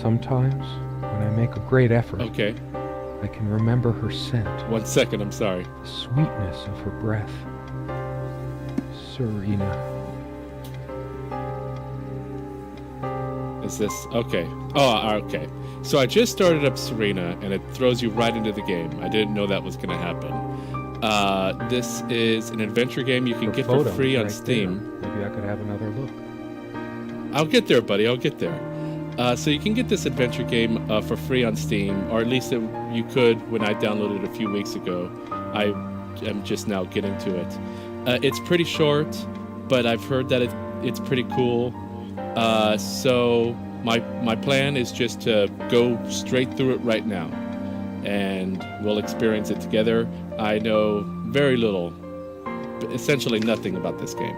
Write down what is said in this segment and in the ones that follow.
Sometimes, when I make a great effort, Okay. I can remember her scent, 1 second, I'm sorry. the sweetness of her breath. Serena. Is this okay? Oh, okay. So I just started up Serena, and it throws you right into the game. I didn't know that was going to happen. This is an adventure game you can get for free on Steam. Maybe I could have another look. I'll get there, buddy. I'll get there. So you can get this adventure game for free on Steam, or at least you could when I downloaded it a few weeks ago. I am just now getting to it. It's pretty short, but I've heard that it's pretty cool. So my plan is just to go straight through it right now, and we'll experience it together. I know very little, essentially nothing about this game,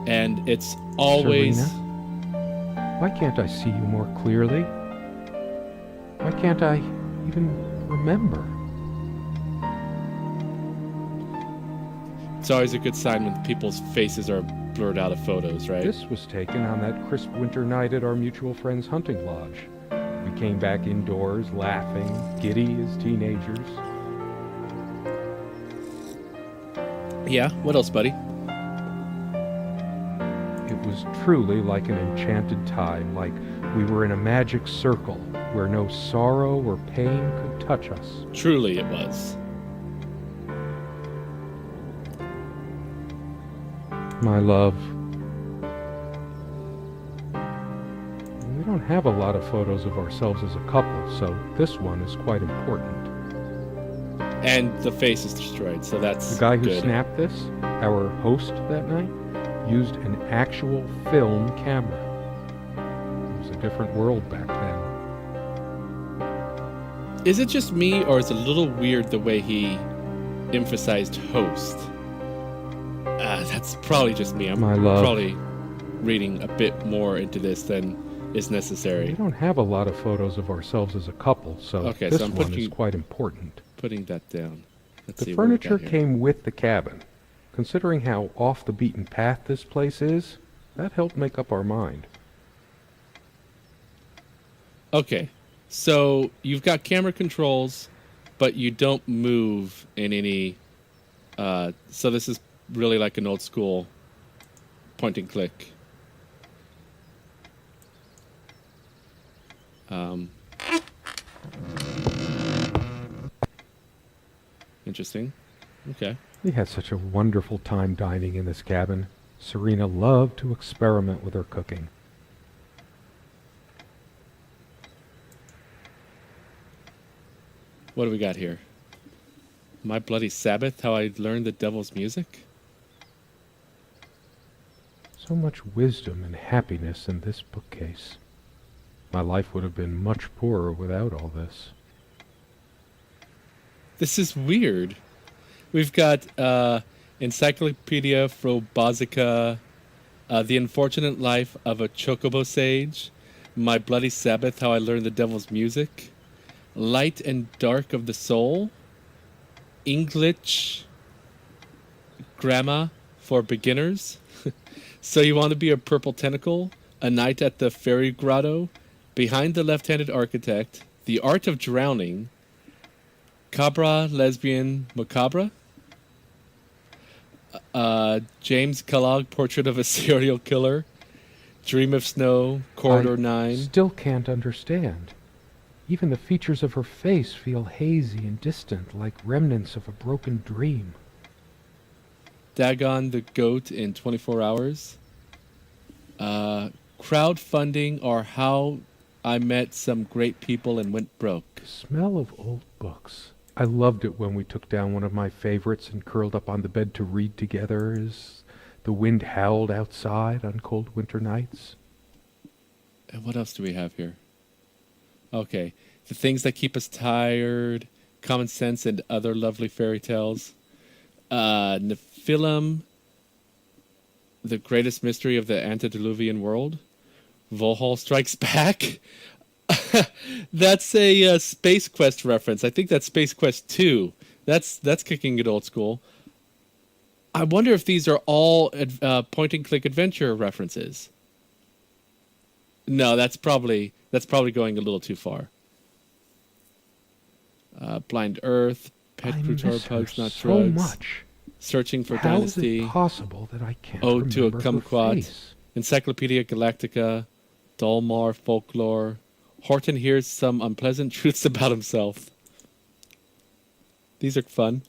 and it's always. Serena? Why can't I see you more clearly? Why can't I even remember? It's always a good sign when people's faces are blurred out of photos, right? This was taken on that crisp winter night at our mutual friend's hunting lodge. We came back indoors, laughing, giddy as teenagers. Yeah, what else, buddy? It was truly like an enchanted time, like we were in a magic circle where no sorrow or pain could touch us. Truly it was. My love. We don't have a lot of photos of ourselves as a couple, so this one is quite important. And the face is destroyed, so that's The guy who good. snapped this, our host that night, used an actual film camera. It was a different world back then. Is it just me, or is it a little weird the way he emphasized host? That's probably just me. I'm My love. probably reading a bit more into this than is We necessary. don't have a lot of photos of ourselves as a couple, so Okay, this so I'm one is putting- quite important. Putting that down. Let's The see what we got furniture here. came with the cabin. Considering how off the beaten path this place is, that helped make up our mind. Okay, so you've got camera controls, but you don't move in any. So this is really like an old school point and click. Interesting. Okay. We had such a wonderful time dining in this cabin. Serena loved to experiment with her cooking. What do we got here? My Bloody Sabbath, How I Learned the Devil's Music? So much wisdom and happiness in this bookcase. My life would have been much poorer without all this. This is weird. We've got Encyclopedia Frobosica, The Unfortunate Life of a Chocobo Sage, My Bloody Sabbath, How I Learned the Devil's Music, Light and Dark of the Soul, English Grammar for Beginners, So You Want to Be a Purple Tentacle, A Night at the Fairy Grotto, Behind the Left-Handed Architect, The Art of Drowning, Cabra Lesbian Macabre, James Kellogg, Portrait of a Serial Killer, Dream of Snow, Corridor 9. Still can't understand. Even the features of her face feel hazy and distant, like remnants of a broken dream. Dagon the Goat in 24 Hours. Crowdfunding, or How I Met Some Great People and Went Broke. The smell of old books. I loved it when we took down one of my favorites and curled up on the bed to read together as the wind howled outside on cold winter nights. And what else do we have here? Okay. The Things That Keep Us Tired, Common Sense, and Other Lovely Fairy Tales. Nephilim, The Greatest Mystery of the Antediluvian World. Volhall Strikes Back. That's a Space Quest reference. I think that's Space Quest 2. That's kicking it old school. I wonder if these are all point-and-click adventure references. No, that's probably going a little too far. Blind Earth, Pet I Crutor miss her Pugs, Not so Drugs, much. Searching for How is Dynasty, it possible that I can't Ode to a remember her Kumquat, face? Encyclopedia Galactica, Dolmar Folklore. Horton hears some unpleasant truths about himself. These are fun.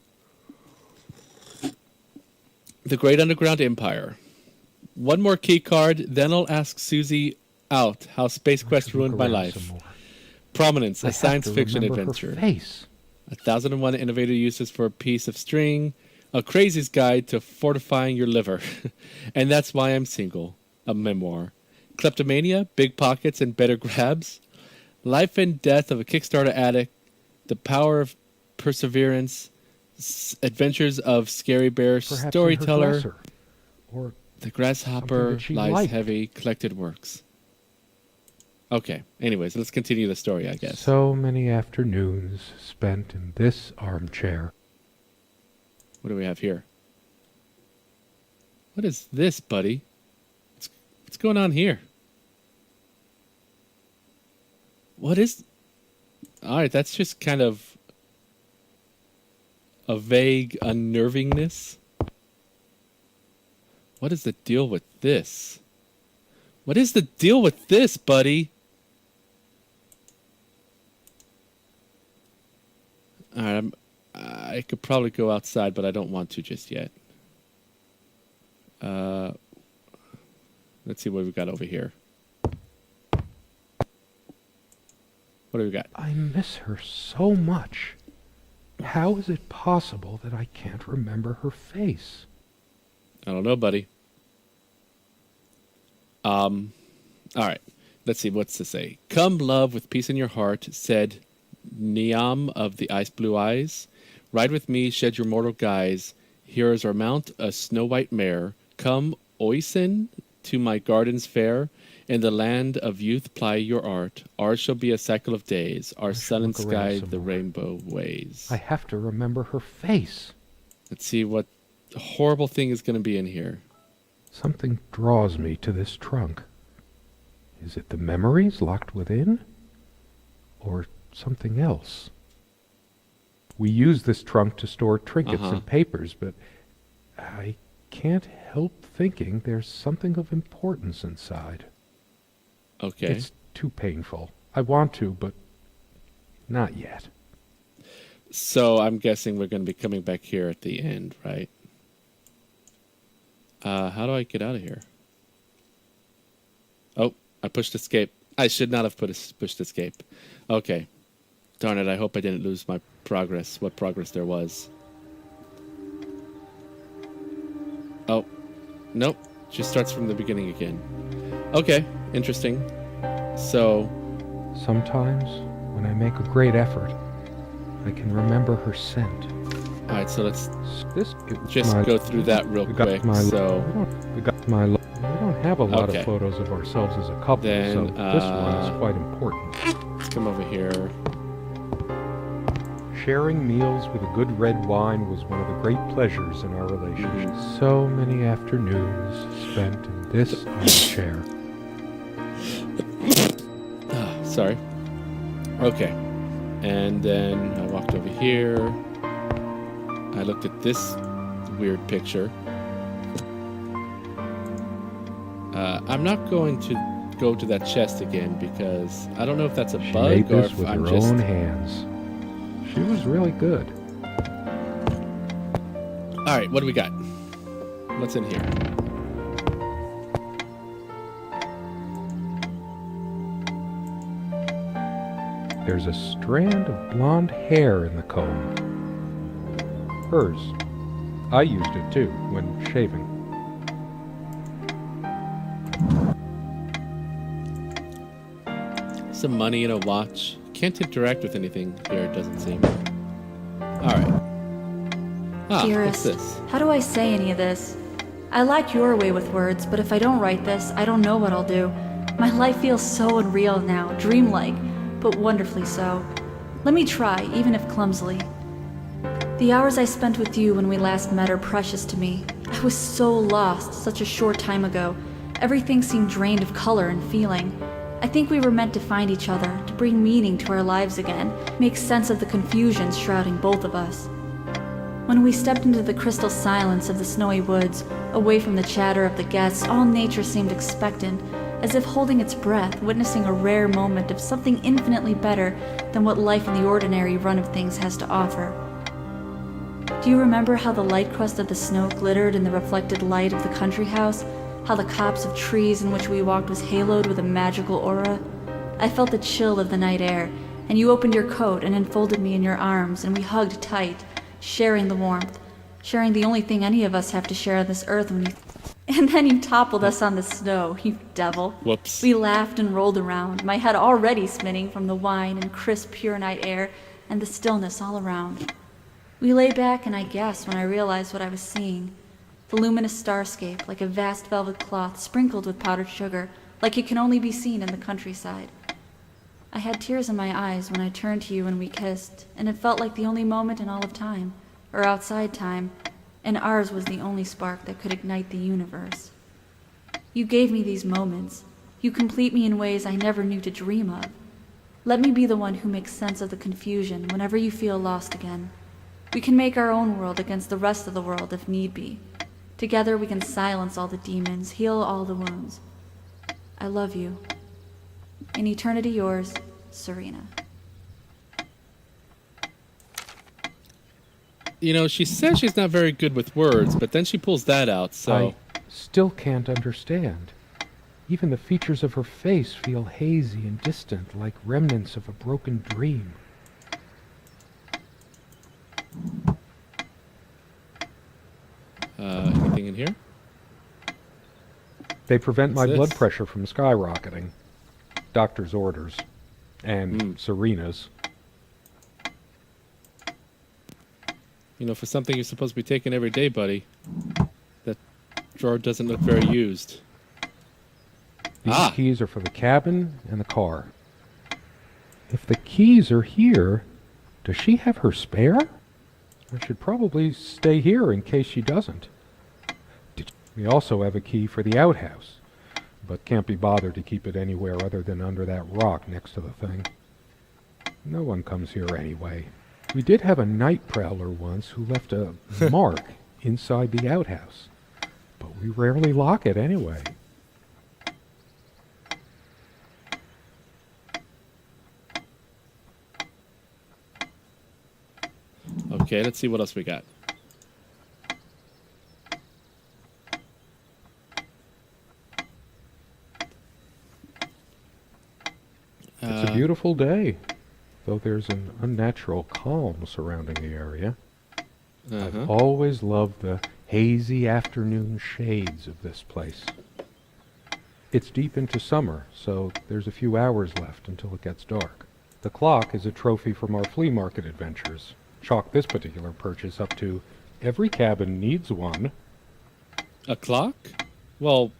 The Great Underground Empire. One more key card, then I'll ask Susie out how Space I Quest should look ruined my around life. some more. Prominence, I a have science to fiction remember adventure. Her face. 1001 innovative uses for a piece of string. A crazy's guide to fortifying your liver. And that's why I'm single. A memoir. Kleptomania, big pockets and better grabs. Life and death of a Kickstarter addict. The power of perseverance. Adventures of Scary Bear, Perhaps in her storyteller. dresser. Or The Grasshopper something that she lies liked. heavy. Collected works. Okay. Anyways, let's continue the story, I guess. so many afternoons spent in this armchair. What do we have here? What is this, buddy? What's going on here? What is... Alright, that's just kind of a vague unnervingness. What is the deal with this? What is the deal with this, buddy? Alright, I could probably go outside, but I don't want to just yet. Let's see what we got over here. What do we got? I miss her so much. How is it possible that I can't remember her face? I don't know, buddy. All right. Let's see. What's to say? Come, love, with peace in your heart, said Niam of the ice blue eyes. Ride with me, shed your mortal guise. Here is our mount, a snow-white mare. Come, Oisin, to my gardens fair. In the land of youth ply your art. Ours shall be a cycle of days. Our should sun and look around sky some the more. rainbow ways. I have to remember her face. Let's see what horrible thing is going to be in here. Something draws me to this trunk. Is it the memories locked within? Or something else? We use this trunk to store trinkets and papers, but I can't help thinking there's something of importance inside. Okay. It's too painful. I want to, but not yet. So I'm guessing we're going to be coming back here at the end, right? How do I get out of here? Oh, I pushed escape. I should not have pushed escape. Okay. Darn it, I hope I didn't lose my progress, what progress there was. Oh, nope. Just starts from the beginning again. Okay, interesting. So... Sometimes, when I make a great effort, I can remember her scent. Alright, so let's This just go through that real quick. So, we don't have a lot Okay. of photos of ourselves as a couple, Then, so this one is quite important. let's come over here. Sharing meals with a good red wine was one of the great pleasures in our relationship. So many afternoons spent in this armchair. Sorry. Okay. And then I walked over here. I looked at this weird picture. I'm not going to go to that chest again because I don't know if that's a She bug made or this if with I'm her just... own hands. She was really good. Alright, what do we got? What's in here? There's a strand of blonde hair in the comb. Hers. I used it too, when shaving. Some money and a watch. Can't interact with anything here, it doesn't seem. Alright. Ah, Dearest, what's this? how do I say any of this? I like your way with words, but if I don't write this, I don't know what I'll do. My life feels so unreal now, dreamlike, but wonderfully so. Let me try, even if clumsily. The hours I spent with you when we last met are precious to me. I was so lost such a short time ago. Everything seemed drained of color and feeling. I think we were meant to find each other, to bring meaning to our lives again, make sense of the confusion shrouding both of us. When we stepped into the crystal silence of the snowy woods, away from the chatter of the guests, all nature seemed expectant, as if holding its breath, witnessing a rare moment of something infinitely better than what life in the ordinary run of things has to offer. Do you remember how the light crust of the snow glittered in the reflected light of the country house? How the copse of trees in which we walked was haloed with a magical aura? I felt the chill of the night air, and you opened your coat and enfolded me in your arms, and we hugged tight, sharing the warmth, sharing the only thing any of us have to share on this earth when you... And then you toppled us on the snow, you devil. Whoops. We laughed and rolled around, my head already spinning from the wine and crisp, pure night air and the stillness all around. We lay back, and I gasped when I realized what I was seeing. The luminous starscape, like a vast velvet cloth sprinkled with powdered sugar, like it can only be seen in the countryside. I had tears in my eyes when I turned to you and we kissed, and it felt like the only moment in all of time, or outside time, and ours was the only spark that could ignite the universe. You gave me these moments. You complete me in ways I never knew to dream of. Let me be the one who makes sense of the confusion whenever you feel lost again. We can make our own world against the rest of the world if need be. Together we can silence all the demons, heal all the wounds. I love you. In eternity yours, Serena. You know, she says she's not very good with words, but then she pulls that out, so... I still can't understand. Even the features of her face feel hazy and distant, like remnants of a broken dream. Anything in here? They prevent my What's blood this? pressure from skyrocketing. Doctor's orders. And Serena's. You know, for something you're supposed to be taking every day, buddy, that drawer doesn't look very used. These keys are for the cabin and the car. If the keys are here, does she have her spare? I should probably stay here in case she doesn't. We also have a key for the outhouse, but can't be bothered to keep it anywhere other than under that rock next to the thing. No one comes here anyway. We did have a night prowler once who left a mark inside the outhouse, but we rarely lock it anyway. Okay, let's see what else we got. It's a beautiful day, though there's an unnatural calm surrounding the area. I've always loved the hazy afternoon shades of this place. It's deep into summer, so there's a few hours left until it gets dark. The clock is a trophy from our flea market adventures. Chalk this particular purchase up to every cabin needs one. A clock? Well,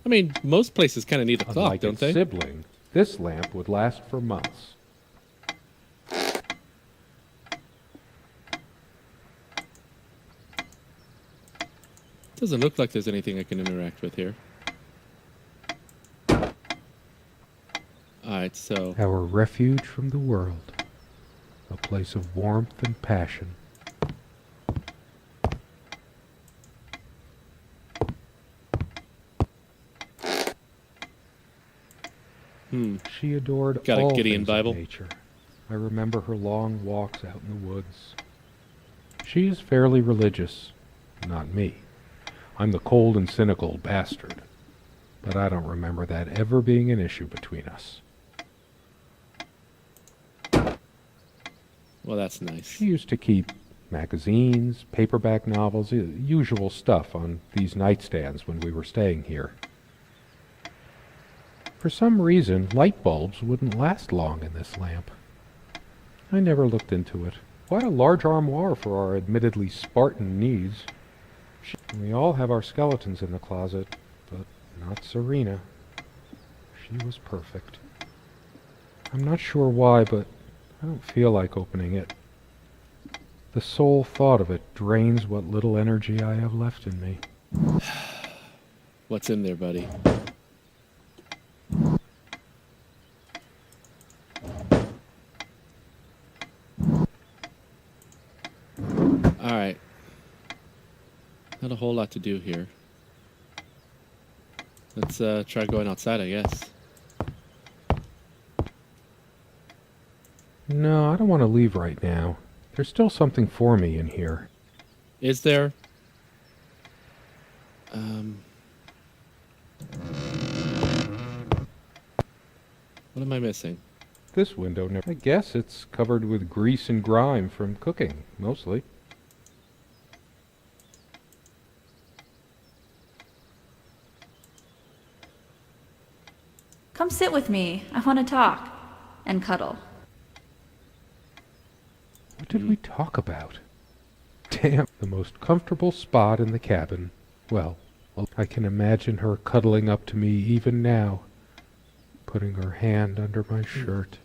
I mean, most places kind of need a clock, Unlike don't its they? sibling, this lamp would last for months. Doesn't look like there's anything I can interact with here. Alright, so... Our refuge from the world. A place of warmth and passion. She adored Got a all Gideon things Bible? of nature. I remember her long walks out in the woods. She is fairly religious, not me. I'm the cold and cynical bastard, but I don't remember that ever being an issue between us. Well, that's nice. She used to keep magazines, paperback novels, usual stuff on these nightstands when we were staying here. For some reason, light bulbs wouldn't last long in this lamp. I never looked into it. Quite a large armoire for our admittedly Spartan needs. We all have our skeletons in the closet, but not Serena. She was perfect. I'm not sure why, but I don't feel like opening it. The sole thought of it drains what little energy I have left in me. What's in there, buddy? All right. Not a whole lot to do here. Let's try going outside, I guess. No, I don't want to leave right now. There's still something for me in here. Is there? What am I missing? This window never... I guess it's covered with grease and grime from cooking, mostly. Come sit with me. I want to talk. And cuddle. What did we talk about? Damn, the most comfortable spot in the cabin. Well, I can imagine her cuddling up to me even now, putting her hand under my shirt.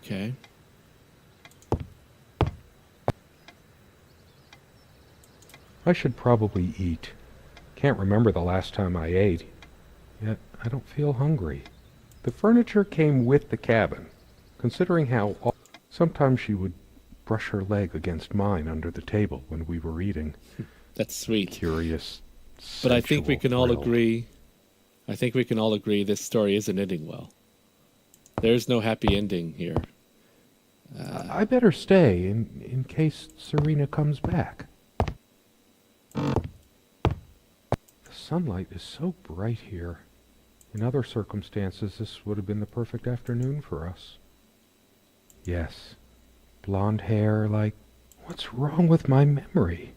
Okay. I should probably eat. Can't remember the last time I ate. Yet I don't feel hungry. The furniture came with the cabin, considering how sometimes she would brush her leg against mine under the table when we were eating. That's sweet. Curious. But I think we can all thrill. agree. I think we can all agree this story isn't ending well. There's no happy ending here. I better stay in case Serena comes back. The sunlight is so bright here. In other circumstances, this would have been the perfect afternoon for us. Yes, blonde hair like... What's wrong with my memory?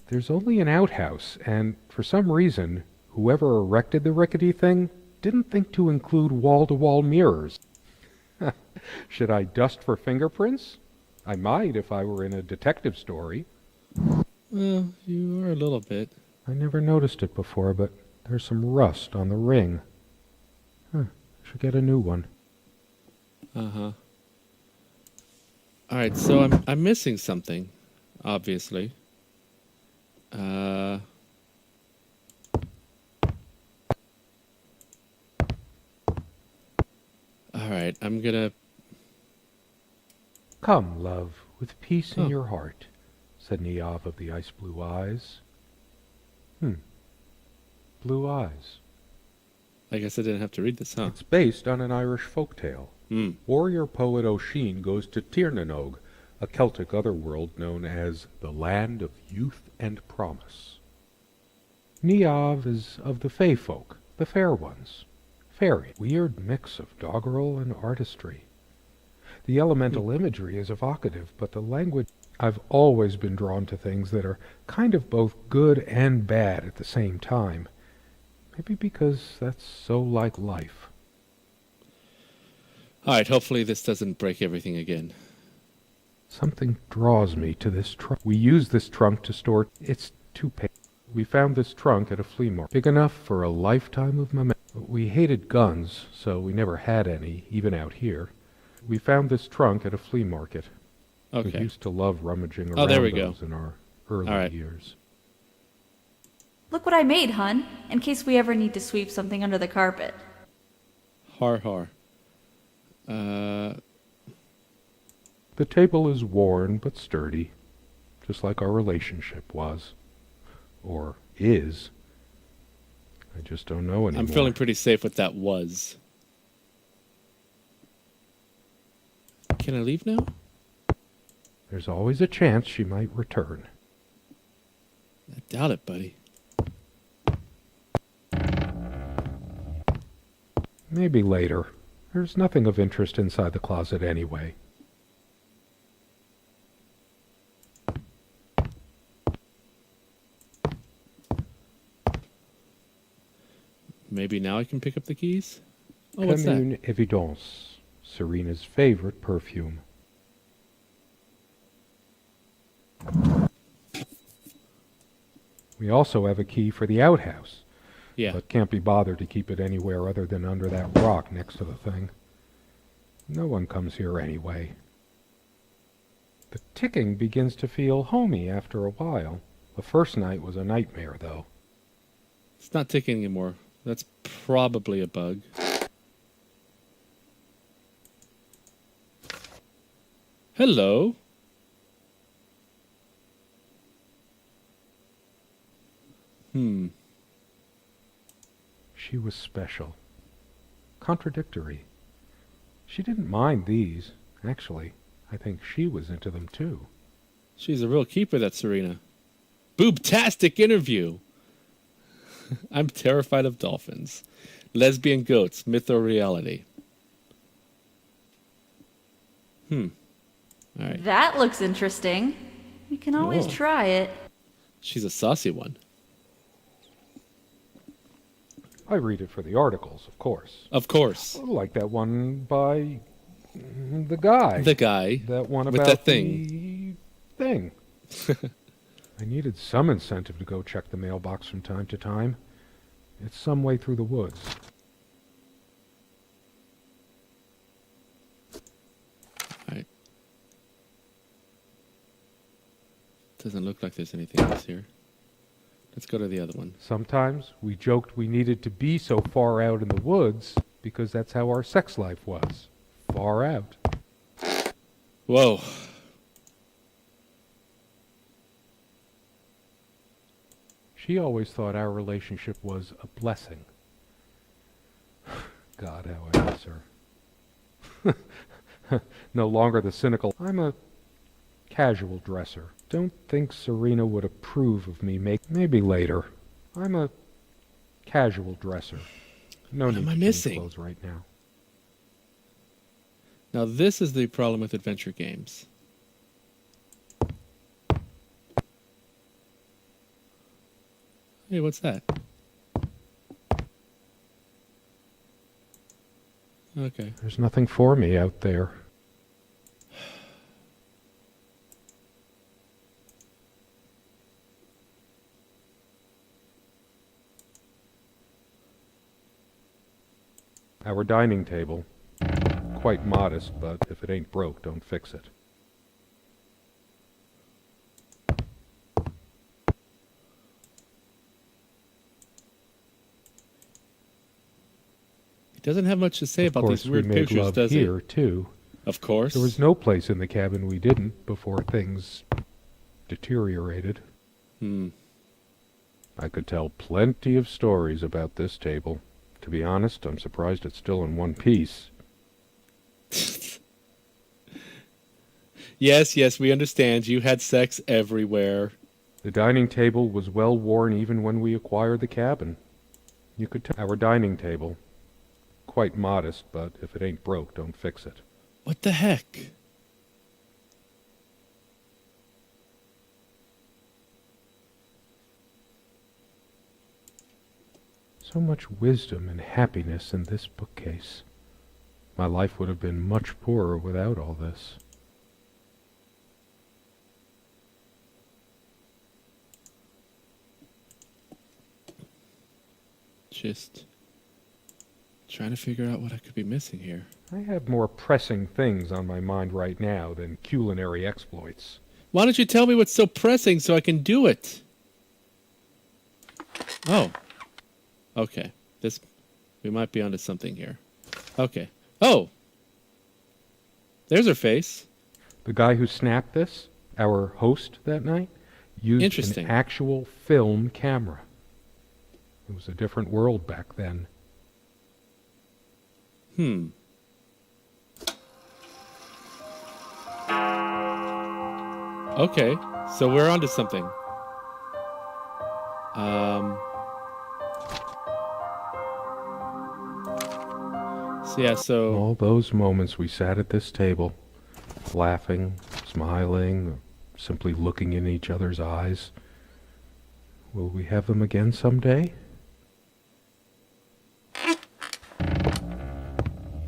There's only an outhouse, and for some reason, whoever erected the rickety thing didn't think to include wall-to-wall mirrors. Should I dust for fingerprints? I might if I were in a detective story. Well, you are a little bit. I never noticed it before, but there's some rust on the ring. Should get a new one. Uh-huh. All right, so I'm missing something, obviously. All right, I'm gonna... Come, love, with peace in Oh. your heart, said Niamh of the ice blue eyes. Blue eyes. I guess I didn't have to read this, huh? It's based on an Irish folktale. Warrior poet O'Sheen goes to Tirnanog, a Celtic otherworld known as the Land of Youth and Promise. Niamh is of the Fey folk, the fair ones. Fairy, weird mix of doggerel and artistry. The elemental imagery is evocative, but the language... I've always been drawn to things that are kind of both good and bad at the same time. Maybe because that's so like life. All right, hopefully this doesn't break everything again. Something draws me to this trunk. We use this trunk to store... It's too painful. We found this trunk at a flea market, big enough for a lifetime of memories. We hated guns, so we never had any, even out here. We found this trunk at a flea market. We Okay. used to love rummaging around Oh, there we go. those in our early All right. years. Look what I made, hun, in case we ever need to sweep something under the carpet. Har har. The table is worn but sturdy, just like our relationship was. Or is. I just don't know anymore. I'm feeling pretty safe with that was. Can I leave now? There's always a chance she might return. I doubt it, buddy. Maybe later. There's nothing of interest inside the closet anyway. Maybe now I can pick up the keys? Oh, what's that? Commune Evidence, Serena's favorite perfume. We also have a key for the outhouse, Yeah. but can't be bothered to keep it anywhere other than under that rock next to the thing. No one comes here anyway. The ticking begins to feel homey after a while. The first night was a nightmare, though. It's not ticking anymore. That's probably a bug. Hello. She was special. Contradictory. She didn't mind these. Actually, I think she was into them too. She's a real keeper, that Serena. Boobtastic interview. I'm terrified of dolphins. Lesbian goats, myth or reality? All right. That looks interesting. We can always Whoa. try it. She's a saucy one. I read it for the articles, of course. Of course. Like that one by the guy. The guy. That one with about that thing. the thing. I needed some incentive to go check the mailbox from time to time. It's some way through the woods. Alright. Doesn't look like there's anything else here. Let's go to the other one. Sometimes we joked we needed to be so far out in the woods because that's how our sex life was. Far out. Whoa. She always thought our relationship was a blessing. God, how I miss her. No longer the cynical, I'm a casual dresser. Don't think Serena would approve of me maybe later. I'm a casual dresser. No What need am I to missing? change clothes right now. Now this is the problem with adventure games. Hey, what's that? Okay. There's nothing for me out there. Our dining table. Quite modest, but if it ain't broke, don't fix it. He doesn't have much to say Of about course, these weird we made pictures, love does here, too. he? Of course. There was no place in the cabin we didn't before things deteriorated. I could tell plenty of stories about this table. To be honest, I'm surprised it's still in one piece. Yes, we understand. You had sex everywhere. The dining table was well worn even when we acquired the cabin. You could tell our dining table. Quite modest, but if it ain't broke, don't fix it. What the heck? So much wisdom and happiness in this bookcase. My life would have been much poorer without all this. Just trying to figure out what I could be missing here. I have more pressing things on my mind right now than culinary exploits. Why don't you tell me what's so pressing so I can do it? Oh. Okay. We might be onto something here. Okay. Oh! There's her face. The guy who snapped this, our host that night, used Interesting. an actual film camera. It was a different world back then. Okay. So we're onto something. So All those moments we sat at this table, laughing, smiling, or simply looking in each other's eyes. Will we have them again someday?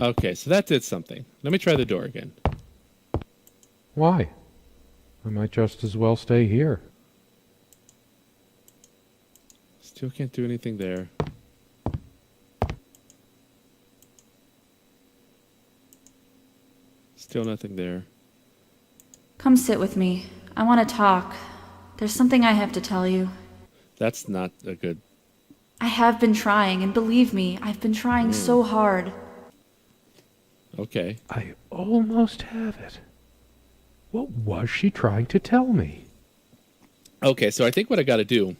okay, so that did something. Let me try the door again. Why? I might just as well stay here. Still can't do anything there. Still nothing there. Come sit with me. I want to talk. There's something I have to tell you. That's not a good... I have been trying, and believe me, I've been trying so hard. Okay. I almost have it. What was she trying to tell me? Okay, so I think what I got to do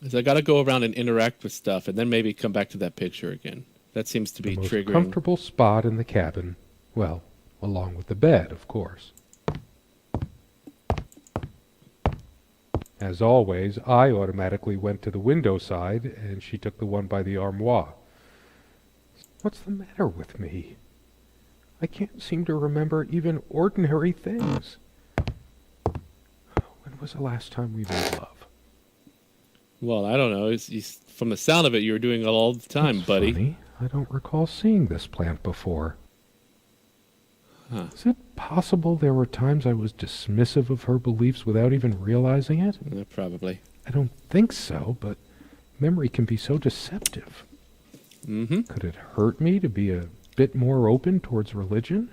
is I got to go around and interact with stuff, and then maybe come back to that picture again. That seems to The be most triggering. comfortable spot in the cabin. Well, along with the bed, of course. As always, I automatically went to the window side, and she took the one by the armoire. What's the matter with me? I can't seem to remember even ordinary things. When was the last time we made love? Well, I don't know. From the sound of it, you were doing it all the time, That's buddy. funny. I don't recall seeing this plant before. Huh. Is it possible there were times I was dismissive of her beliefs without even realizing it? Probably. I don't think so, but memory can be so deceptive. Mm-hmm. Could it hurt me to be a bit more open towards religion?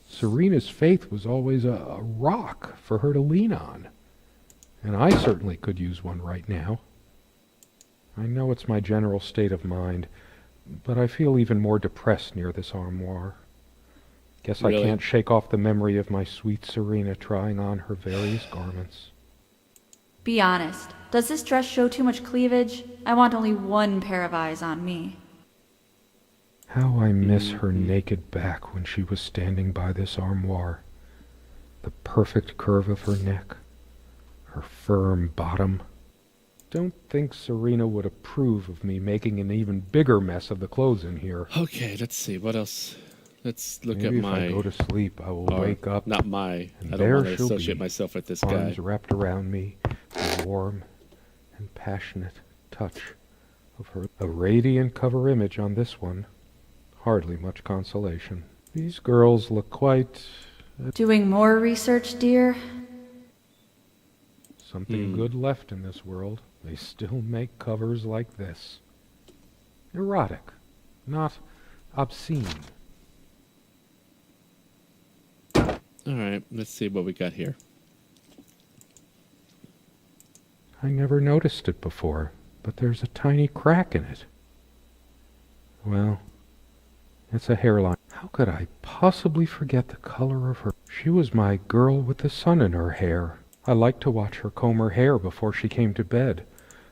Serena's faith was always a rock for her to lean on, and I certainly could use one right now. I know it's my general state of mind, but I feel even more depressed near this armoire. Guess Really? I can't shake off the memory of my sweet Serena trying on her various garments. Be honest. Does this dress show too much cleavage? I want only one pair of eyes on me. How I miss her naked back when she was standing by this armoire. The perfect curve of her neck, her firm bottom. Don't think Serena would approve of me making an even bigger mess of the clothes in here. Okay, let's see. What else? Let's look Maybe at my... if I go to sleep, I will or wake up, Not my. and I don't there want to she'll associate be, myself with this arms guy. wrapped around me, the warm and passionate touch of her. A radiant cover image on this one. Hardly much consolation. These girls look quite... Doing more research, dear? something good left in this world. They still make covers like this. Erotic, not obscene. All right, let's see what we got here. I never noticed it before, but there's a tiny crack in it. Well, it's a hairline. How could I possibly forget the color of her? She was my girl with the sun in her hair. I liked to watch her comb her hair before she came to bed,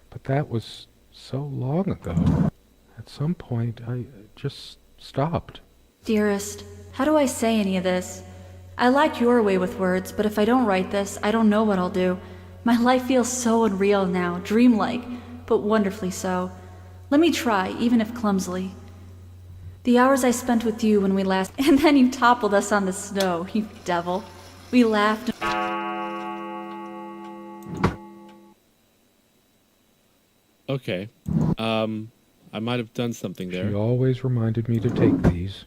but that was so long ago. At some point, I just stopped. Dearest, how do I say any of this? I like your way with words, but if I don't write this, I don't know what I'll do. My life feels so unreal now, dreamlike, but wonderfully so. Let me try, even if clumsily. The hours I spent with you when we last... And then you toppled us on the snow, you devil. We laughed... Okay. I might have done something there. She always reminded me to take these.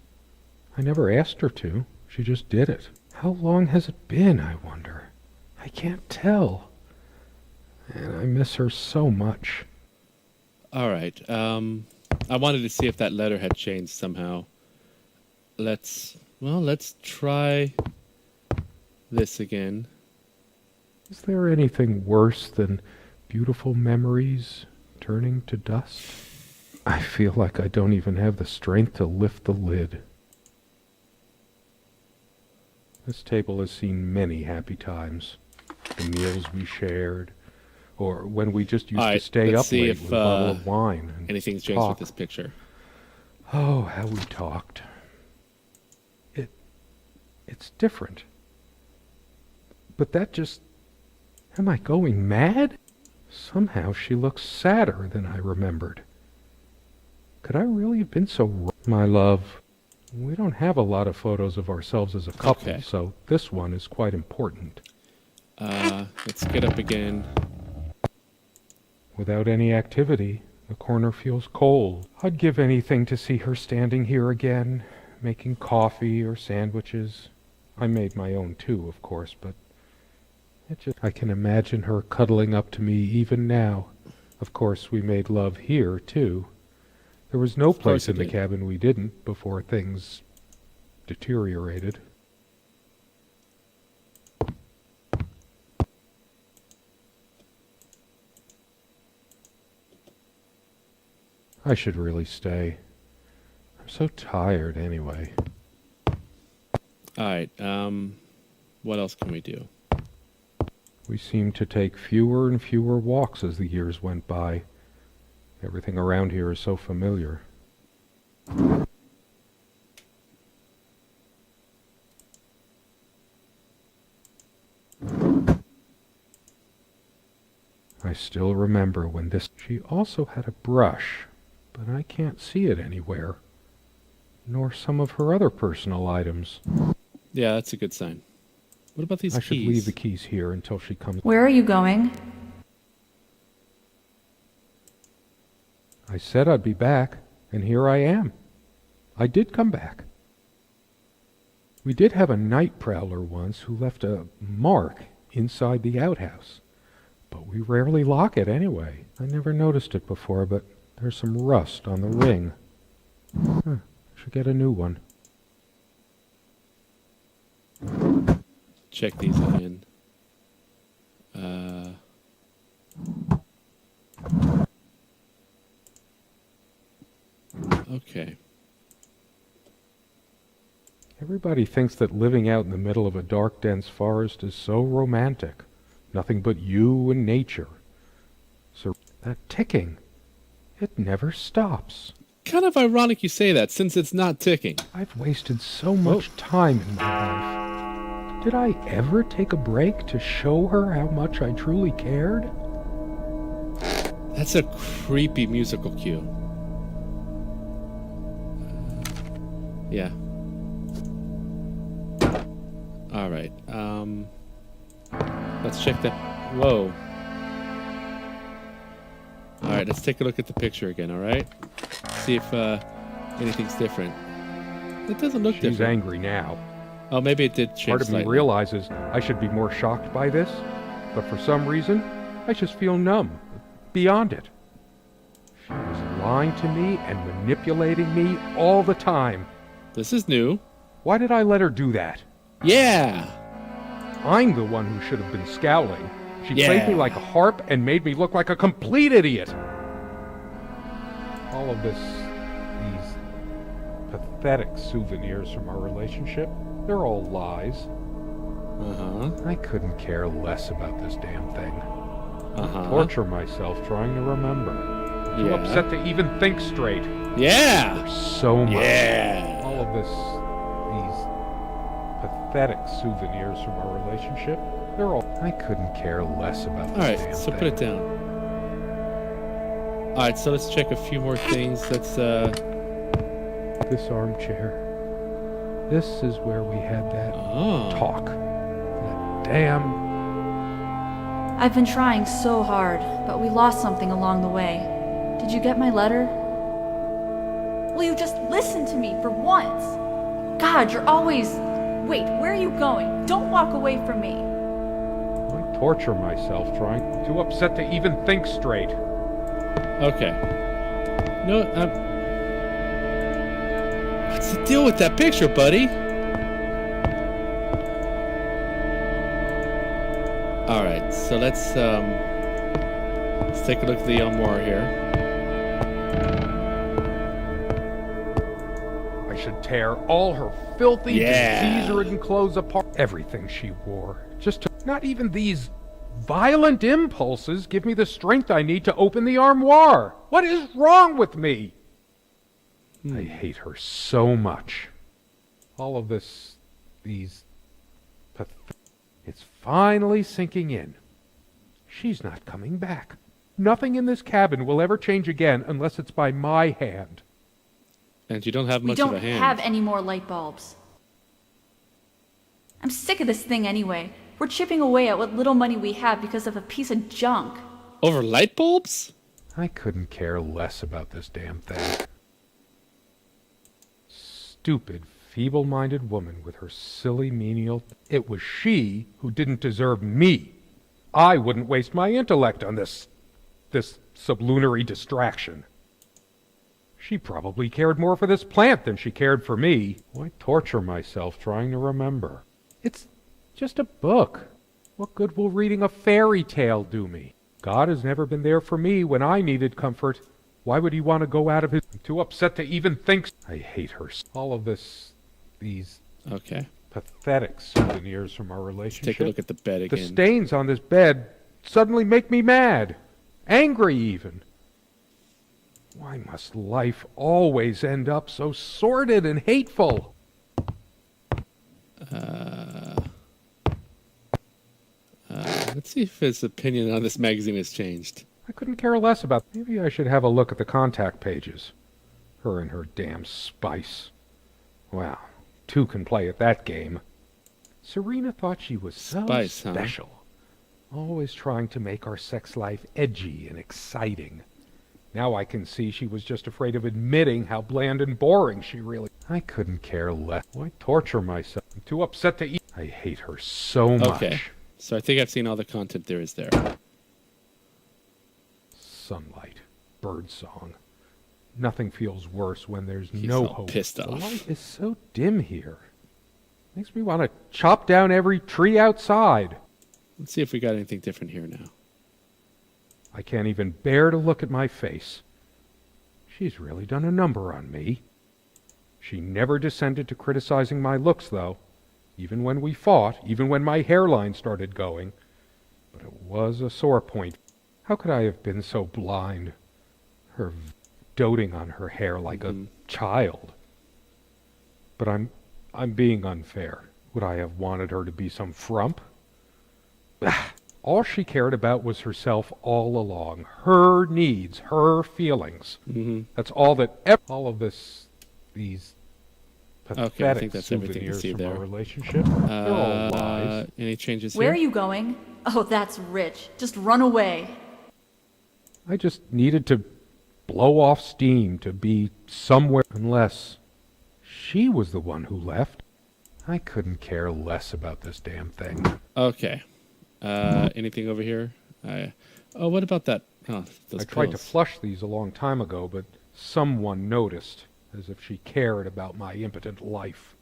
I never asked her to. She just did it. How long has it been, I wonder? I can't tell. And I miss her so much. All right. I wanted to see if that letter had changed somehow. Let's try this again. Is there anything worse than beautiful memories turning to dust? I feel like I don't even have the strength to lift the lid. This table has seen many happy times. The meals we shared, or when we just used All to right, stay let's up see late if, with a bottle of wine and Anything's changed with talk. this picture. Oh, how we talked. It's different. But that just... Am I going mad? Somehow she looks sadder than I remembered. Could I really have been so wrong? My love, we don't have a lot of photos of ourselves as a couple, Okay. so this one is quite important. Let's get up again. Without any activity, the corner feels cold. I'd give anything to see her standing here again, making coffee or sandwiches. I made my own too, of course, but I can imagine her cuddling up to me even now. Of course, we made love here, too. There was no place in the cabin we didn't before things deteriorated. I should really stay. I'm so tired anyway. All right. What else can we do? We seemed to take fewer and fewer walks as the years went by. Everything around here is so familiar. I still remember when this... She also had a brush, but I can't see it anywhere. Nor some of her other personal items. Yeah, that's a good sign. What about these I keys? should leave the keys here until she comes. Where are you going? I said I'd be back, and here I am. I did come back. We did have a night prowler once who left a mark inside the outhouse, but we rarely lock it anyway. I never noticed it before, but there's some rust on the ring. I should get a new one. Check these again. Okay. Everybody thinks that living out in the middle of a dark, dense forest is so romantic. Nothing but you and nature. So that ticking, it never stops. Kind of ironic you say that, since it's not ticking. I've wasted so much time in my life. Did I ever take a break to show her how much I truly cared? That's a creepy musical cue. Yeah. Alright, let's check that. Whoa. Alright, let's take a look at the picture again, alright? See if anything's different. It doesn't look different. She's angry now. Oh, maybe it did change Part of me slightly. realizes I should be more shocked by this, but for some reason, I just feel numb, beyond it. She was lying to me and manipulating me all the time. This is new. Why did I let her do that? Yeah! I'm the one who should have been scowling. She Yeah. played me like a harp and made me look like a complete idiot. All of these pathetic souvenirs from our relationship, they're all lies. Uh-huh. I couldn't care less about this damn thing. Uh-huh. Torture myself trying to remember. Too Yeah. upset to even think straight. Yeah! There's so much. Yeah! All of these pathetic souvenirs from our relationship, they're all... I couldn't care less about this damn Alright, so thing. put it down. Alright, so let's check a few more things. Let's, This armchair. This is where we had that Oh. talk. That damn... I've been trying so hard, but we lost something along the way. Did you get my letter? Will you just listen to me for once? God, you're always... Wait, where are you going? Don't walk away from me. I torture myself trying... Too upset to even think straight. Okay. No, what's the deal with that picture, buddy? Alright, so let's take a look at the armoire here. I should tear all her filthy, Yeah. disease-ridden clothes apart. Everything she wore. Just to... Not even these violent impulses give me the strength I need to open the armoire. What is wrong with me? I hate her so much. All of these it's finally sinking in. She's not coming back. Nothing in this cabin will ever change again unless it's by my hand. And you don't have We much of don't a hand. have any more light bulbs. I'm sick of this thing anyway. We're chipping away at what little money we have because of a piece of junk. Over light bulbs? I couldn't care less about this damn thing. Stupid, feeble-minded woman with her silly menial... It was she who didn't deserve me. I wouldn't waste my intellect on this sublunary distraction. She probably cared more for this plant than she cared for me. Why torture myself trying to remember? It's just a book. What good will reading a fairy tale do me? God has never been there for me when I needed comfort. Why would he want to go out of his... I'm too upset to even think... I hate her. All of these... Okay. pathetic souvenirs from our relationship. Take a look at the bed The again. stains on this bed suddenly make me mad. Angry, even. Why must life always end up so sordid and hateful? Let's see if his opinion on this magazine has changed. I couldn't care less about... Maybe I should have a look at the contact pages. Her and her damn spice. Wow, two can play at that game. Serena thought she was so Spice, huh? special. Always trying to make our sex life edgy and exciting. Now I can see she was just afraid of admitting how bland and boring she really... I couldn't care less. Why torture myself? I'm too upset to eat. I hate her so much. Okay, so I think I've seen all the content there is there. Sunlight, birdsong. Nothing feels worse when there's He's no all hope. pissed The off. light is so dim here. Makes me want to chop down every tree outside. Let's see if we got anything different here now. I can't even bear to look at my face. She's really done a number on me. She never descended to criticizing my looks, though. Even when we fought, even when my hairline started going. But it was a sore point. How could I have been so blind? Her doting on her hair like a child. But I'm being unfair. Would I have wanted her to be some frump? All she cared about was herself all along. Her needs, her feelings. That's all that... all of these pathetic I think that's everything you souvenirs see from there. our relationship. They're all lies. Any changes Where are here? you going? Oh, that's rich. Just run away. I just needed to blow off steam, to be somewhere, unless she was the one who left. I couldn't care less about this damn thing. Okay. Anything over here? Oh, what about that? Oh, those I tried to pills. flush these a long time ago, but someone noticed, as if she cared about my impotent life.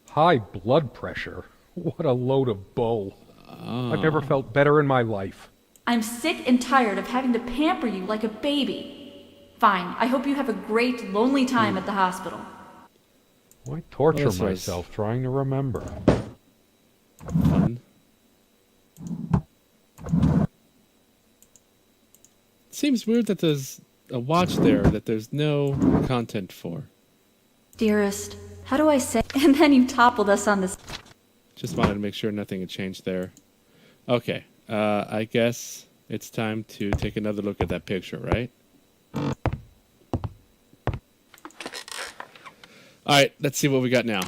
High blood pressure? What a load of bull. I've never felt better in my life. I'm sick and tired of having to pamper you like a baby. Fine, I hope you have a great, lonely time at the hospital. Why torture This was- myself trying to remember? Fun. Seems weird that there's a watch there that there's no content for. Dearest, how do I say? And then you toppled us on this. Just wanted to make sure nothing had changed there. Okay. I guess it's time to take another look at that picture, right? All right, let's see what we got now.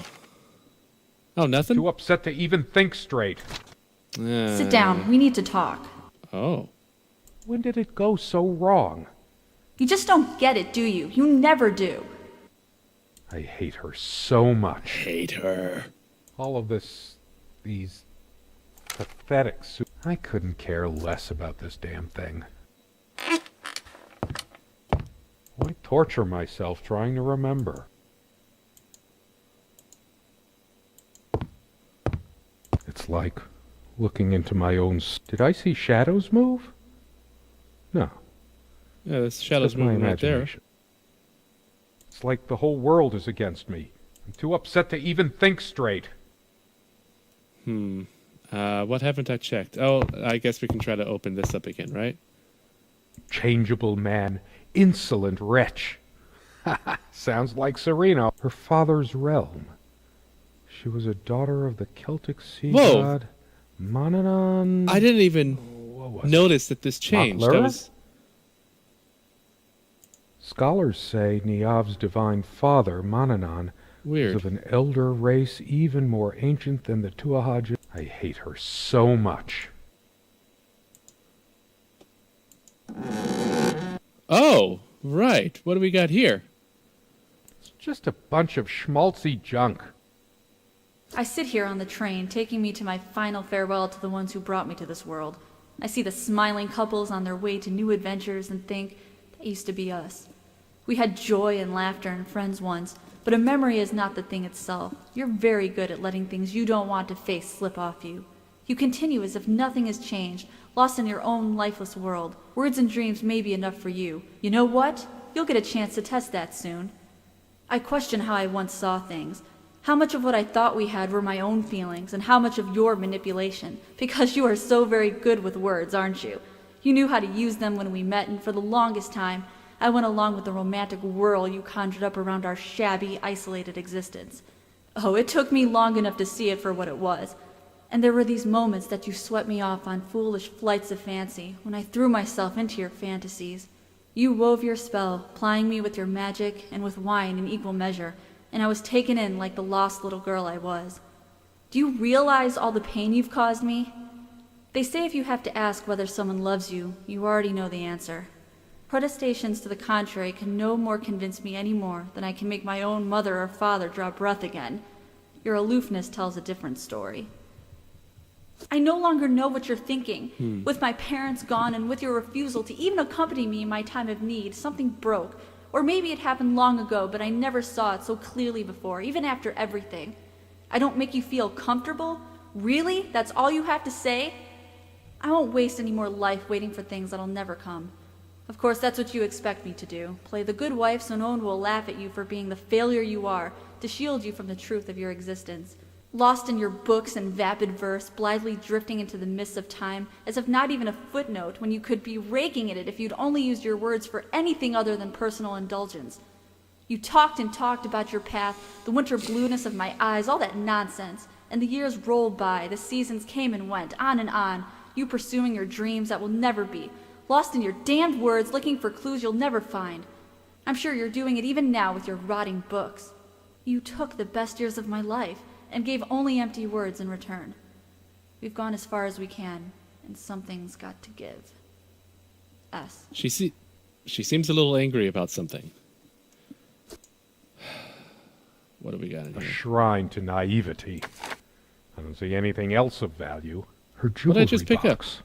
Oh, nothing? Too upset to even think straight. Sit down, we need to talk. Oh. When did it go so wrong? You just don't get it, do you? You never do. I hate her so much. Hate her. All of these pathetic... I couldn't care less about this damn thing. Why torture myself trying to remember? It's like looking into my own... Did I see shadows move? No. Yeah, there's shadows Just my moving right there. imagination. It's like the whole world is against me. I'm too upset to even think straight. What haven't I checked? Oh, I guess we can try to open this up again, right? Changeable man, insolent wretch. Sounds like Serena. Her father's realm. She was a daughter of the Celtic sea Whoa. god Manannán. I didn't even What was it? notice that this changed. I Lura? was... Scholars say Niamh's divine father, Manannán, was Weird. of an elder race even more ancient than the Tuatha. I hate her so much. Oh, right. What do we got here? It's just a bunch of schmaltzy junk. I sit here on the train, taking me to my final farewell to the ones who brought me to this world. I see the smiling couples on their way to new adventures and think, that used to be us. We had joy and laughter and friends once, but a memory is not the thing itself. You're very good at letting things you don't want to face slip off you. You continue as if nothing has changed, lost in your own lifeless world. Words and dreams may be enough for you. You know what? You'll get a chance to test that soon. I question how I once saw things, How much of what I thought we had were my own feelings, and how much of your manipulation? Because you are so very good with words, aren't you? You knew how to use them when we met, and for the longest time, I went along with the romantic whirl you conjured up around our shabby, isolated existence. Oh, it took me long enough to see it for what it was. And there were these moments that you swept me off on foolish flights of fancy, when I threw myself into your fantasies. You wove your spell, plying me with your magic and with wine in equal measure, and I was taken in like the lost little girl I was. Do you realize all the pain you've caused me? They say if you have to ask whether someone loves you, you already know the answer. Protestations to the contrary can no more convince me any more than I can make my own mother or father draw breath again. Your aloofness tells a different story. I no longer know what you're thinking. With my parents gone and with your refusal to even accompany me in my time of need, something broke. Or maybe it happened long ago, but I never saw it so clearly before, even after everything. I don't make you feel comfortable? Really? That's all you have to say? I won't waste any more life waiting for things that'll never come. Of course, that's what you expect me to do. Play the good wife so no one will laugh at you for being the failure you are, to shield you from the truth of your existence. Lost in your books and vapid verse, blithely drifting into the mists of time, as if not even a footnote, when you could be raking at it if you'd only used your words for anything other than personal indulgence. You talked and talked about your path, the winter blueness of my eyes, all that nonsense. And the years rolled by, the seasons came and went, and on, you pursuing your dreams that will never be, lost in your damned words, looking for clues you'll never find. I'm sure you're doing it even now with your rotting books. You took the best years of my life, and gave only empty words in return. We've gone as far as we can, and something's got to give. S. She seems a little angry about something. What do we got in A here? shrine to naivety. I don't see anything else of value. Her What did jewelry I just pick up? box.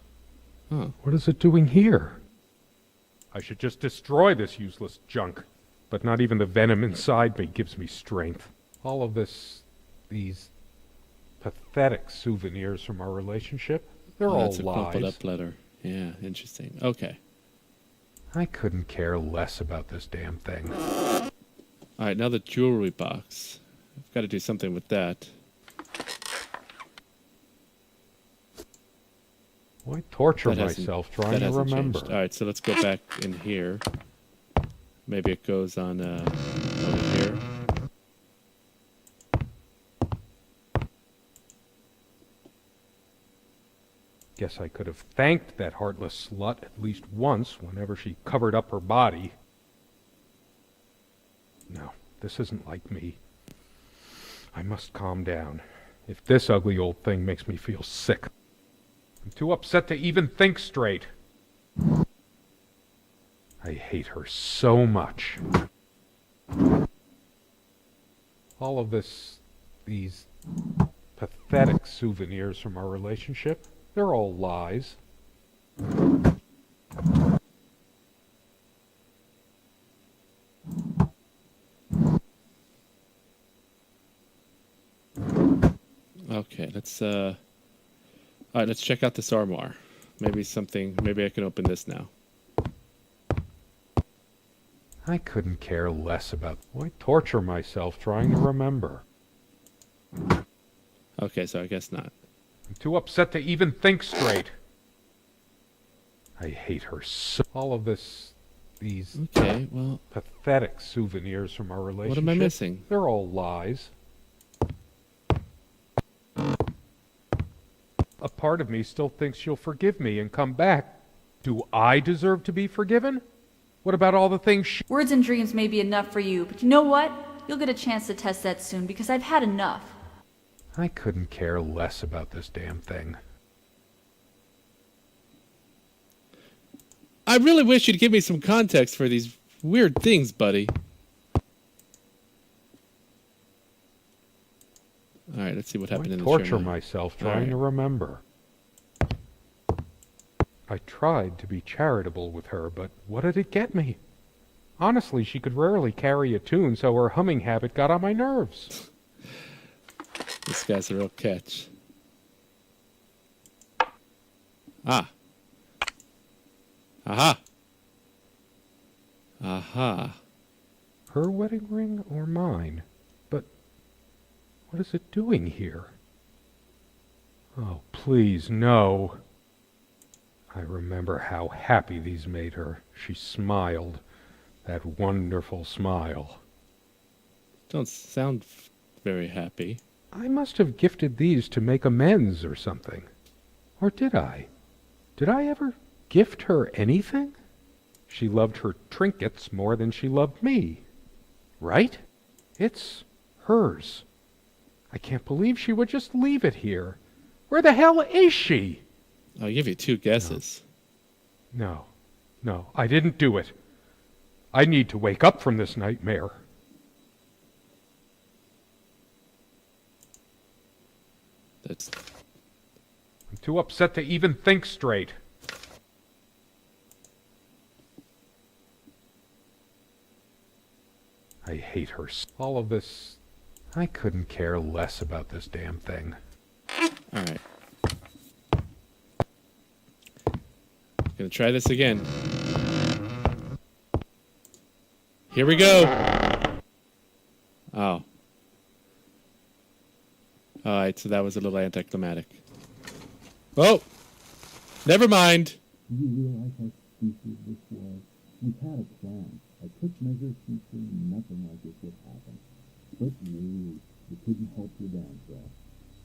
Oh, What is it doing here? I should just destroy this useless junk. But not even the venom inside me gives me strength. All of these pathetic souvenirs from our relationship, they're all that's a crumpled lies. up letter. Yeah, interesting. Okay. I couldn't care less about this damn thing. All right, now the jewelry box. I've got to do something with that. Why torture That hasn't- myself trying that to hasn't remember? changed. All right, so let's go back in here. Maybe it goes on over here. Guess I could have thanked that heartless slut at least once whenever she covered up her body. No, this isn't like me. I must calm down. If this ugly old thing makes me feel sick. I'm too upset to even think straight. I hate her so much. All of these pathetic souvenirs from our relationship, they're all lies. Okay, let's all right, let's check out this armoire. Maybe I can open this now. I couldn't care less about... Why torture myself trying to remember? Okay, so I guess not. I'm too upset to even think straight. I hate her so... All of these Okay, well, pathetic souvenirs from our relationship. what am I missing? They're all lies. A part of me still thinks she'll forgive me and come back. Do I deserve to be forgiven? What about all the things she... Words and dreams may be enough for you, but you know what? You'll get a chance to test that soon, because I've had enough. I couldn't care less about this damn thing. I really wish you'd give me some context for these weird things, buddy. All right, let's see what happened Why in the torture show now. myself All trying right. to remember? I tried to be charitable with her, but what did it get me? Honestly, she could rarely carry a tune, so her humming habit got on my nerves. This guy's a real catch. Ah. Aha. Aha. Her wedding ring or mine? But What is it doing here? Oh, please, no. I remember how happy these made her. She smiled. That wonderful smile. Don't sound very happy. I must have gifted these to make amends or something. Or did I? Did I ever gift her anything? She loved her trinkets more than she loved me. Right? It's hers. I can't believe she would just leave it here. Where the hell is she? I'll give you 2 guesses. No, I didn't do it. I need to wake up from this nightmare. That's I'm too upset to even think straight. I hate her. All of this... I couldn't care less about this damn thing. all right. Gonna try this again. Here we go. Oh. Alright, so that was a little anticlimactic. Oh! Never mind! Do you realize how stupid this was? We had a plan. I took measures to ensure nothing like this would happen. But no, we couldn't help your downfall.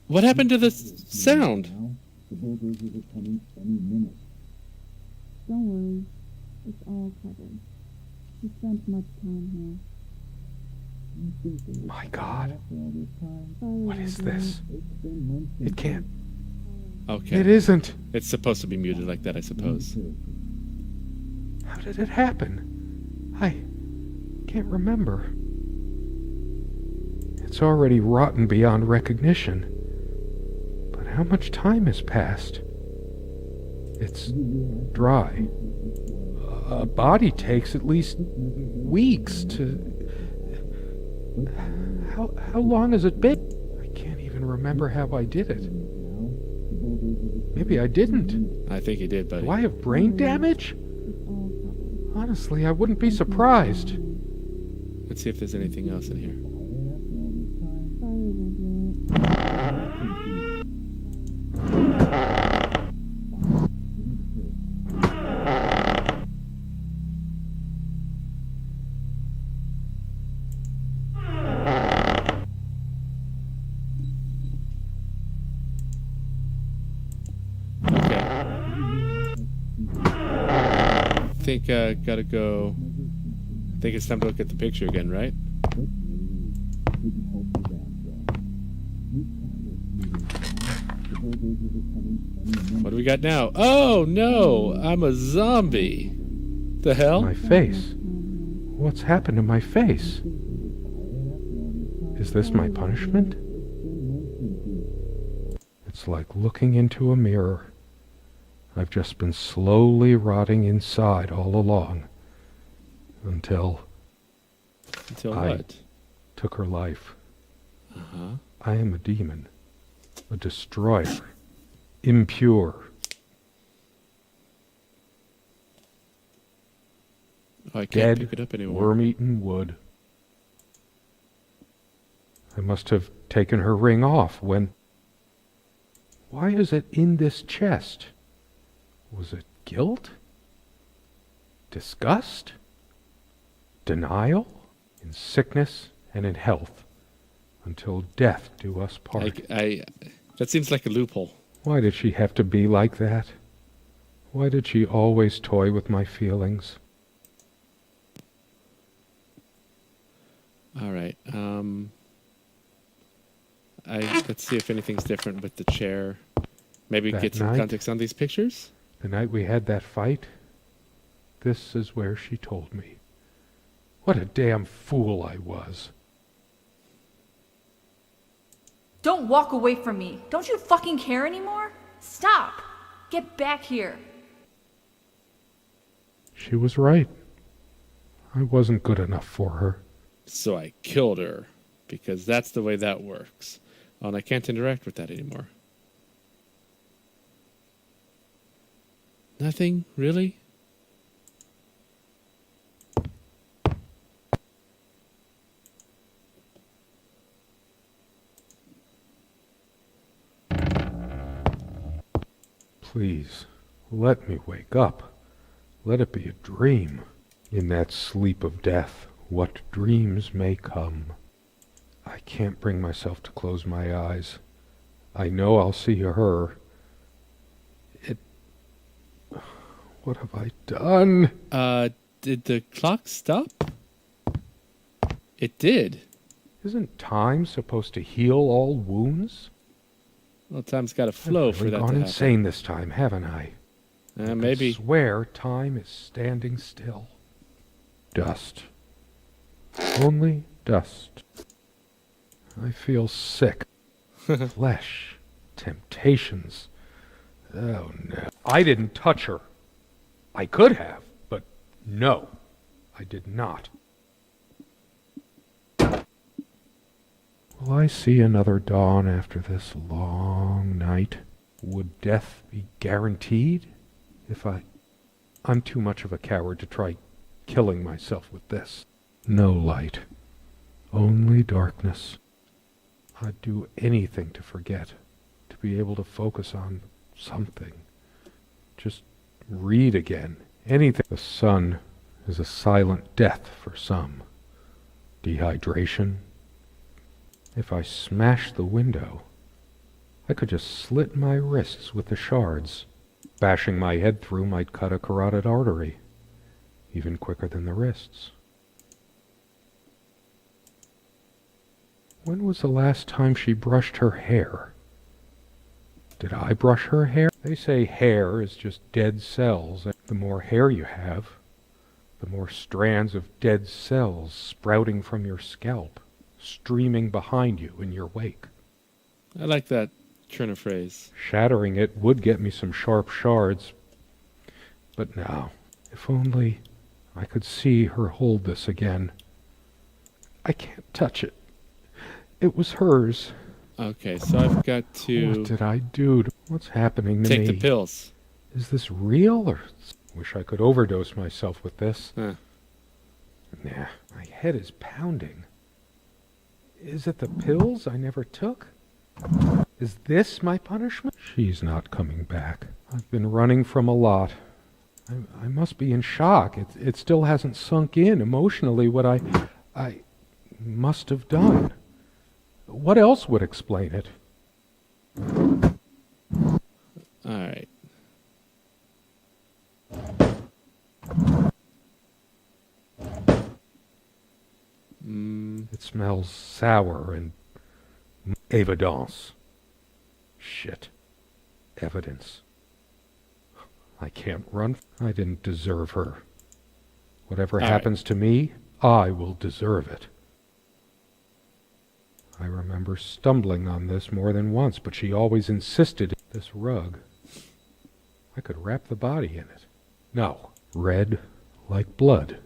What happened to the sound? Now, the bulldozers are coming any minute. Don't worry. It's all covered. We spent much time here. You think it was My God. after all this time? What is this? It's been months It can't... Okay. It isn't. It's supposed to be muted like that, I suppose. How did it happen? I can't remember. It's already rotten beyond recognition. But how much time has passed? It's dry. A body takes at least weeks to... How long has it been? I can't even remember how I did it. Maybe I didn't. I think he did, buddy. Do I have brain damage? It's all covered. Honestly, I wouldn't be surprised. Let's see if there's anything else in here. Fire will do it. Okay. I think gotta go. I think it's time to look at the picture again, right? What do we got now? Oh no! I'm a zombie! The hell? My face. What's happened to my face? Is this my punishment? It's like looking into a mirror. I've just been slowly rotting inside all along. Until Until I- what? took her life. Uh-huh. I am a demon. A destroyer. Impure. Oh, I can't Dead, pick it up anymore. worm-eaten wood. I must have taken her ring off when... Why is it in this chest? Was it guilt? Disgust? Denial? In sickness and in health, until death do us part. That seems like a loophole. Why did she have to be like that? Why did she always toy with my feelings? All right. Let's see if anything's different with the chair. Maybe That get some night? context on these pictures. The night we had that fight, this is where she told me. What a damn fool I was. Don't walk away from me. Don't you fucking care anymore? Stop. Get back here. She was right. I wasn't good enough for her. So I killed her because that's the way that works. Oh, and I can't interact with that anymore. Nothing, really? Please, let me wake up. Let it be a dream. In that sleep of death, what dreams may come. I can't bring myself to close my eyes. I know I'll see her. What have I done? Did the clock stop? It did. Isn't time supposed to heal all wounds? Well, time's got to flow I've for really that gone to happen. insane this time, haven't I? Maybe. I swear time is standing still. Dust. Only dust. I feel sick. Flesh. Temptations. Oh no. I didn't touch her. I could have, but no, I did not. Will I see another dawn after this long night? Would death be guaranteed? I'm too much of a coward to try killing myself with this. No light. Only darkness. I'd do anything to forget. To be able to focus on something. Just read again. Anything. The sun is a silent death for some. Dehydration. If I smashed the window, I could just slit my wrists with the shards. Bashing my head through might cut a carotid artery, even quicker than the wrists. When was the last time she brushed her hair? Did I brush her hair? They say hair is just dead cells. The more hair you have, the more strands of dead cells sprouting from your scalp, streaming behind you in your wake. I like that turn of phrase. Shattering it would get me some sharp shards. But now, if only I could see her hold this again. I can't touch it. It was hers. Okay, so I've got to What did I do? What's happening to me? take the pills. Is this real, or wish I could overdose myself with this? Huh. Nah, my head is pounding. Is it the pills I never took? Is this my punishment? She's not coming back. I've been running from a lot. I must be in shock. It still hasn't sunk in emotionally what I must have done. What else would explain it? All right. It smells sour and evidence. Shit. Evidence. I can't run. I didn't deserve her. Whatever All happens to me, I will deserve it. I remember stumbling on this more than once, but she always insisted. This rug. I could wrap the body in it. No. Red like blood.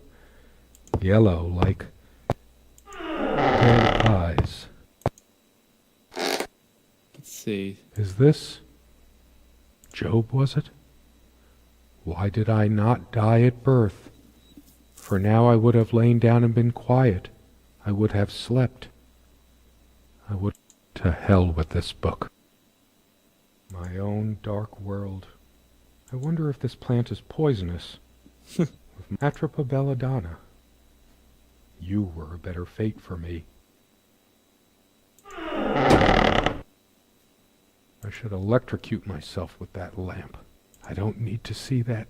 Yellow like dead eyes. Let's see. Is this Job, was it? Why did I not die at birth? For now I would have lain down and been quiet. I would have slept. I would... To hell with this book. My own dark world. I wonder if this plant is poisonous. With Atropa belladonna. You were a better fate for me. I should electrocute myself with that lamp. I don't need to see that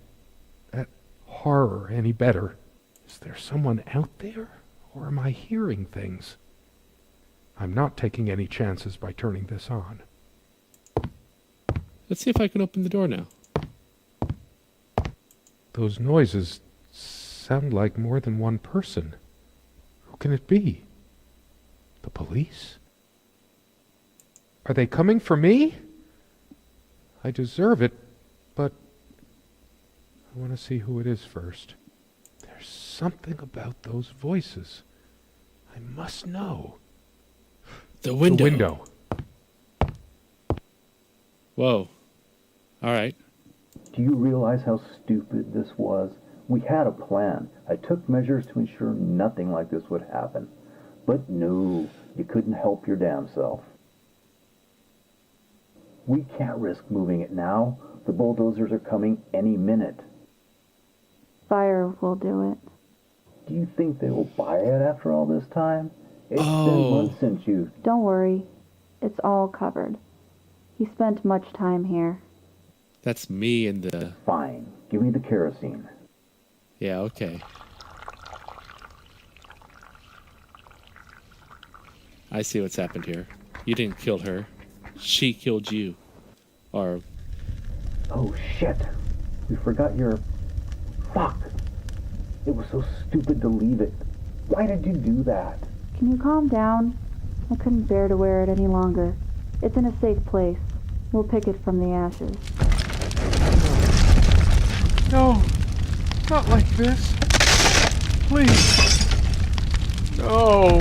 horror any better. Is there someone out there? Or am I hearing things? I'm not taking any chances by turning this on. Let's see if I can open the door now. Those noises sound like more than one person. Who can it be? The police? Are they coming for me? I deserve it, but I want to see who it is first. There's something about those voices. I must know. The window. The window. Whoa. All right. Do you realize how stupid this was? We had a plan. I took measures to ensure nothing like this would happen. But no, you couldn't help your damn self. We can't risk moving it now. The bulldozers are coming any minute. Fire will do it. Do you think they will buy it after all this time? It's been Oh. months since you... Don't worry. It's all covered. He spent much time here. That's me and the... Fine. Give me the kerosene. Yeah, okay. I see what's happened here. You didn't kill her. She killed you. Or... Oh, shit. We forgot your... Fuck. It was so stupid to leave it. Why did you do that? Can you calm down? I couldn't bear to wear it any longer. It's in a safe place. We'll pick it from the ashes. No, not like this. Please. No.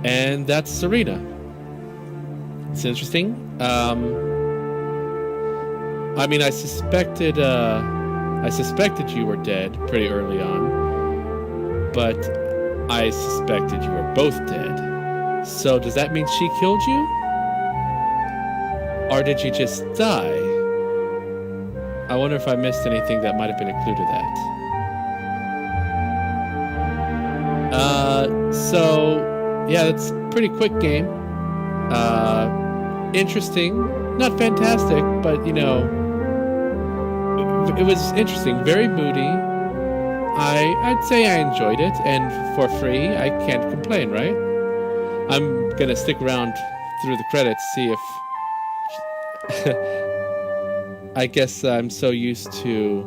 And that's Serena. It's interesting. I mean, I suspected you were dead pretty early on, but I suspected you were both dead. So does that mean she killed you? Or did you just die? I wonder if I missed anything that might have been a clue to that. So yeah, that's a pretty quick game. Interesting, not fantastic, but you know, it was interesting, very moody. I'd say I enjoyed it, and for free, I can't complain, right? I'm gonna stick around through the credits, see if... I guess I'm so used to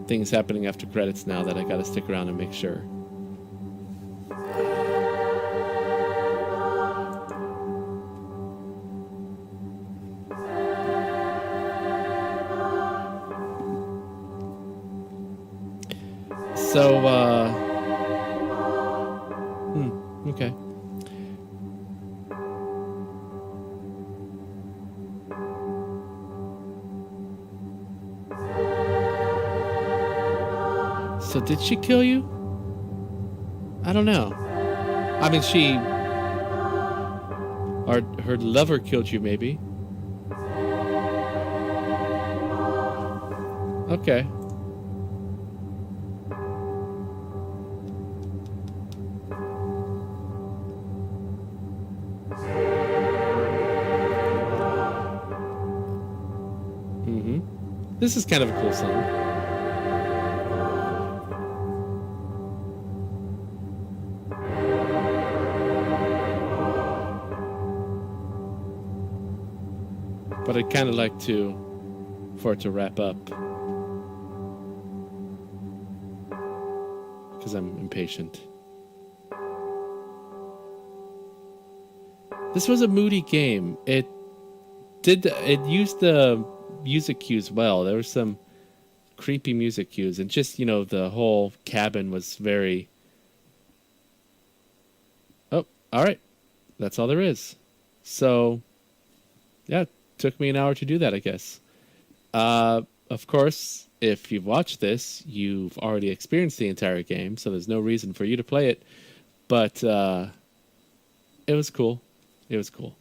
things happening after credits now that I gotta stick around and make sure. So, okay. So did she kill you? I don't know. I mean, or her lover killed you, maybe. Okay. This is kind of a cool song. But I'd kind of like for it to wrap up. Because I'm impatient. This was a moody game. It used the music cues well. There were some creepy music cues, and just, you know, the whole cabin was very... Oh, all right. That's all there is. So, yeah, it took me an hour to do that, I guess. Of course, if you've watched this, you've already experienced the entire game, so there's no reason for you to play it. But it was cool. It was cool.